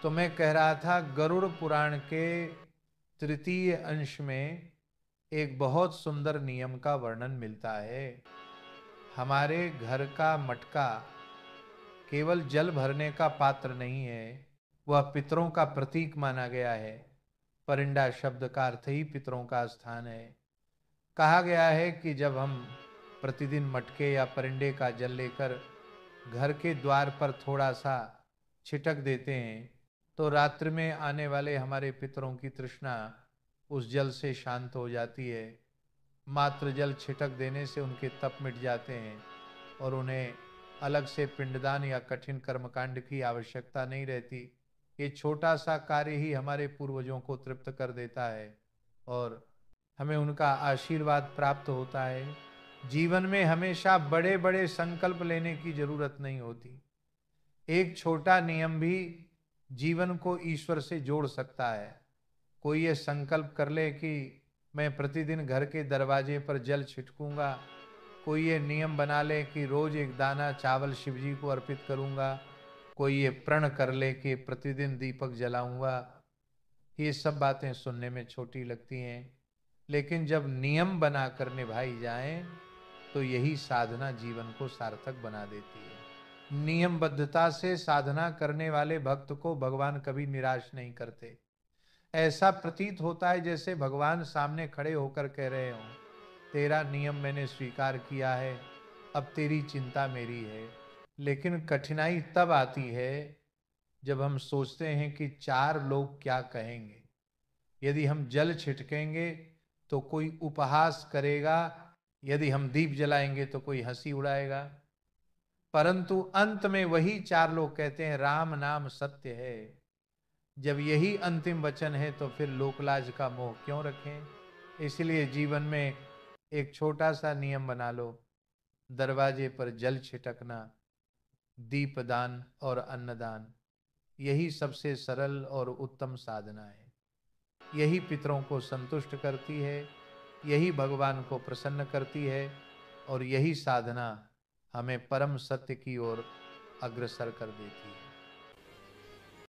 तो मैं कह रहा था गरुड़ पुराण के तृतीय अंश में एक बहुत सुंदर नियम का वर्णन मिलता है। हमारे घर का मटका केवल जल भरने का पात्र नहीं है, वह पितरों का प्रतीक माना गया है। परिंडा शब्द का अर्थ ही पितरों का स्थान है। कहा गया है कि जब हम प्रतिदिन मटके या परिंडे का जल लेकर घर के द्वार पर थोड़ा सा छिटक देते हैं तो रात्रि में आने वाले हमारे पितरों की तृष्णा उस जल से शांत हो जाती है। मात्र जल छिटक देने से उनके तप मिट जाते हैं और उन्हें अलग से पिंडदान या कठिन कर्मकांड की आवश्यकता नहीं रहती। ये छोटा सा कार्य ही हमारे पूर्वजों को तृप्त कर देता है और हमें उनका आशीर्वाद प्राप्त होता है। जीवन में हमेशा बड़े बड़े संकल्प लेने की जरूरत नहीं होती। एक छोटा नियम भी जीवन को ईश्वर से जोड़ सकता है। कोई ये संकल्प कर ले कि मैं प्रतिदिन घर के दरवाजे पर जल छिटकूंगा। कोई ये नियम बना ले कि रोज एक दाना चावल शिव जी को अर्पित करूंगा। कोई ये प्रण कर ले कि प्रतिदिन दीपक जलाऊंगा। ये सब बातें सुनने में छोटी लगती हैं, लेकिन जब नियम बनाकर निभाई जाएं तो यही साधना जीवन को सार्थक बना देती है। नियमबद्धता से साधना करने वाले भक्त को भगवान कभी निराश नहीं करते। ऐसा प्रतीत होता है जैसे भगवान सामने खड़े होकर कह रहे हों, तेरा नियम मैंने स्वीकार किया है, अब तेरी चिंता मेरी है। लेकिन कठिनाई तब आती है जब हम सोचते हैं कि चार लोग क्या कहेंगे। यदि हम जल छिटकेंगे तो कोई उपहास करेगा, यदि हम दीप जलाएंगे तो कोई हंसी उड़ाएगा। परंतु अंत में वही चार लोग कहते हैं राम नाम सत्य है। जब यही अंतिम वचन है तो फिर लोकलाज का मोह क्यों रखें। इसलिए जीवन में एक छोटा सा नियम बना लो, दरवाजे पर जल छिटकना, दीपदान और अन्नदान, यही सबसे सरल और उत्तम साधना है। यही पितरों को संतुष्ट करती है, यही भगवान को प्रसन्न करती है और यही साधना हमें परम सत्य की ओर अग्रसर कर देती है।